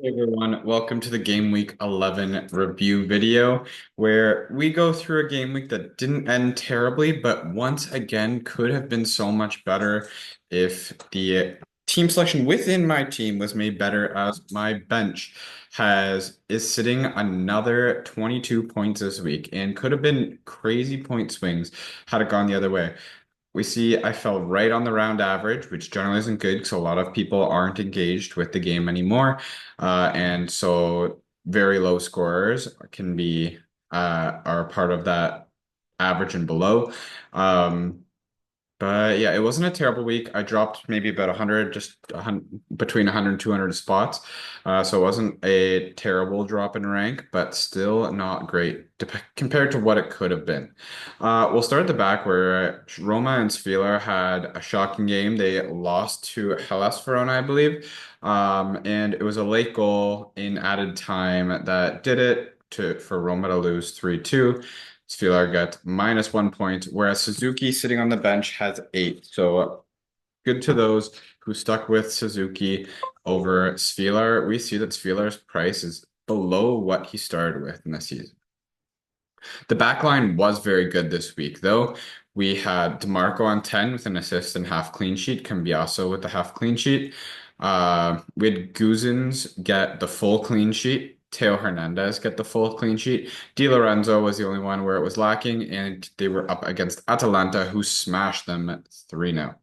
Hey everyone, welcome to the Game Week 11 review video where we go through a game week that didn't end terribly, but once again could have been so much better if the team selection within my team was made better as my bench is sitting another 22 points this week and could have been crazy point swings had it gone the other way. We see I fell right on the round average, which generally isn't good because a lot of people aren't engaged with the game anymore. And so very low scorers are part of that average and below. Um, but yeah, it wasn't a terrible week. I dropped maybe about 100, just 100, between 100 and 200 spots. So it wasn't a terrible drop in rank, but still not great compared to what it could have been. We'll start at the back where Roma and Spieler had a shocking game. They lost to Hellas Verona, I believe. And it was a late goal in added time that did it for Roma to lose 3-2. Spieler got -1 point, whereas Suzuki sitting on the bench has 8. So good to those who stuck with Suzuki over Spieler. We see that Spieler's price is below what he started with in the season. The back line was very good this week, though. We had DeMarco on 10 with an assist and half clean sheet, Cambiaso with the half clean sheet. We had Guzins get the full clean sheet, Teo Hernandez get the full clean sheet. Di Lorenzo was the only one where it was lacking, and they were up against Atalanta, who smashed them at 3-0.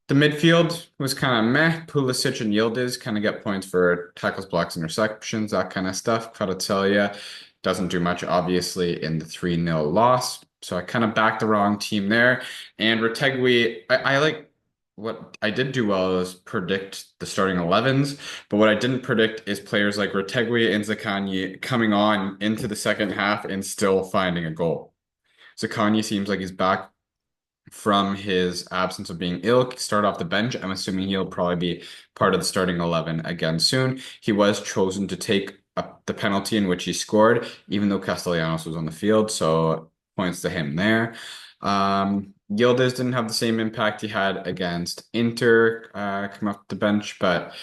The midfield was kind of meh. Pulisic and Yildiz kind of get points for tackles, blocks, interceptions, that kind of stuff. Kvaratskhelia doesn't do much, obviously, in the 3-0 loss. So I kind of backed the wrong team there. And Retegui, I like what I did do well is predict the starting 11s, but what I didn't predict is players like Retegui and Zaccagni coming on into the second half and still finding a goal. Zaccagni seems like he's back from his absence of being ill, start off the bench. I'm assuming he'll probably be part of the starting 11 again soon. He was chosen to take up the penalty in which he scored, even though Castellanos was on the field, so points to him there. Yildiz didn't have the same impact he had against Inter, come off the bench, but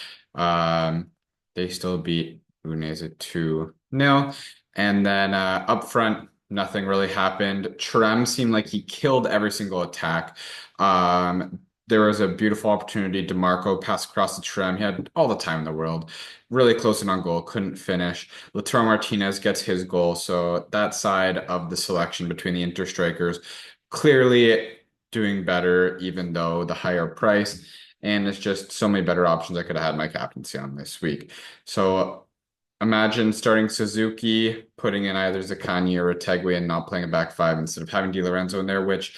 they still beat Udinese 2-0. And then up front, nothing really happened. Trem seemed like he killed every single attack. There was a beautiful opportunity. DeMarco passed across the Trem. He had all the time in the world. Really close and on goal, couldn't finish. Lautaro Martinez gets his goal. So that side of the selection between the Inter strikers clearly doing better, even though the higher price. And it's just so many better options I could have had my captaincy on this week. So imagine starting Suzuki, putting in either Zaccagni or Retegui and not playing a back five instead of having Di Lorenzo in there, which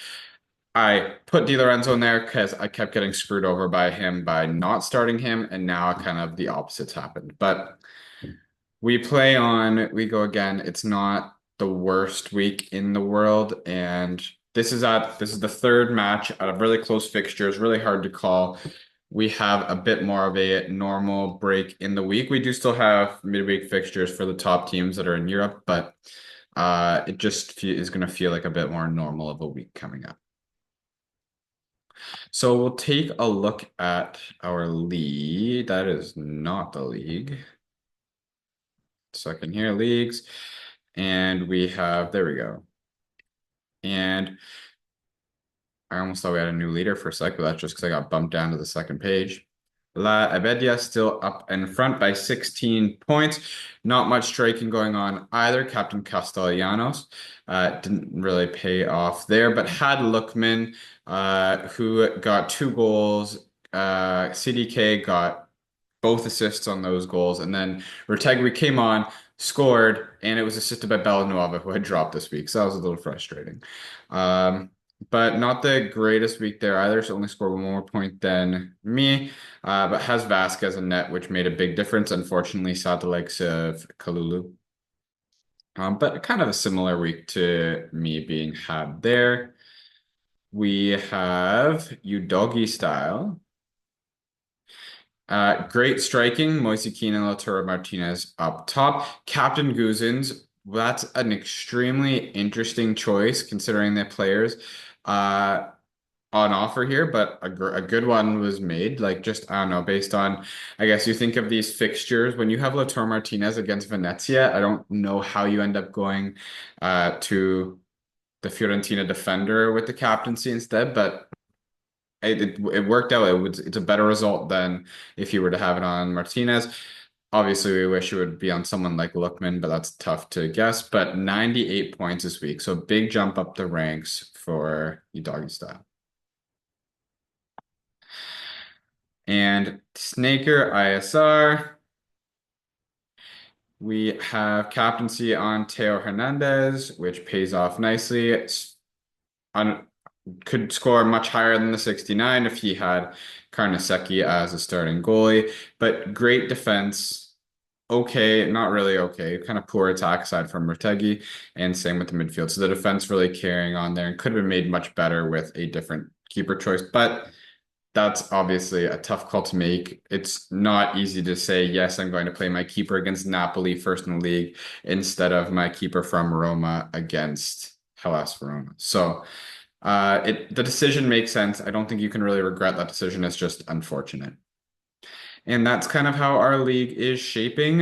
I put Di Lorenzo in there because I kept getting screwed over by him by not starting him, and now kind of the opposites happened. But we go again. It's not the worst week in the world, and this is the third match out of really close fixtures, really hard to call. We have a bit more of a normal break in the week. We do still have midweek fixtures for the top teams that are in Europe, but it just is going to feel like a bit more normal of a week coming up. So we'll take a look at our league. That is not the league. Second here, leagues. And we have, there we go. And I almost thought we had a new leader for a sec, but that's just because I got bumped down to the second page. La Abedia still up in front by 16 points. Not much striking going on either. Captain Castellanos didn't really pay off there, but had Lookman, who got 2 goals. CDK got both assists on those goals. And then Retegui came on, scored, and it was assisted by Bellanuova, who had dropped this week. So that was a little frustrating. But not the greatest week there either. So only scored 1 more point than me. But has Vasquez in net, which made a big difference. Unfortunately, saw the likes of Kalulu. But kind of a similar week to me being had there. We have Udogi style. Great striking, Moise Keane and Lautaro Martinez up top. Captain Guzins, that's an extremely interesting choice considering the players. Uh, on offer here, but a good one was made. Like just I don't know, based on I guess you think of these fixtures when you have Lautaro Martinez against Venezia. I don't know how you end up going to the Fiorentina defender with the captaincy instead, but it worked out. It's a better result than if you were to have it on Martinez. Obviously, we wish it would be on someone like Lookman, but that's tough to guess. But 98 points this week, so big jump up the ranks for you doggy style. And Snaker ISR, we have captaincy on Teo Hernandez, which pays off nicely. On, could score much higher than the 69 if he had Carnesecchi as a starting goalie, but great defense. Okay, not really okay. Kind of poor attack side from Murtegi, and same with the midfield. So the defense really carrying on there and could have been made much better with a different keeper choice. But that's obviously a tough call to make. It's not easy to say, yes, I'm going to play my keeper against Napoli first in the league instead of my keeper from Roma against Hellas Verona. So the decision makes sense. I don't think you can really regret that decision. It's just unfortunate. And that's kind of how our league is shaping.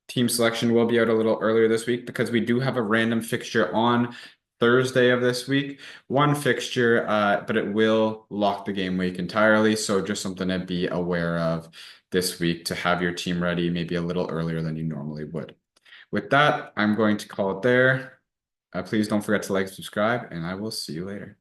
Team selection will be out a little earlier this week because we do have a random fixture on Thursday of this week. One fixture, but it will lock the game week entirely. So just something to be aware of this week to have your team ready maybe a little earlier than you normally would. With that, I'm going to call it there. Please don't forget to like, subscribe, and I will see you later.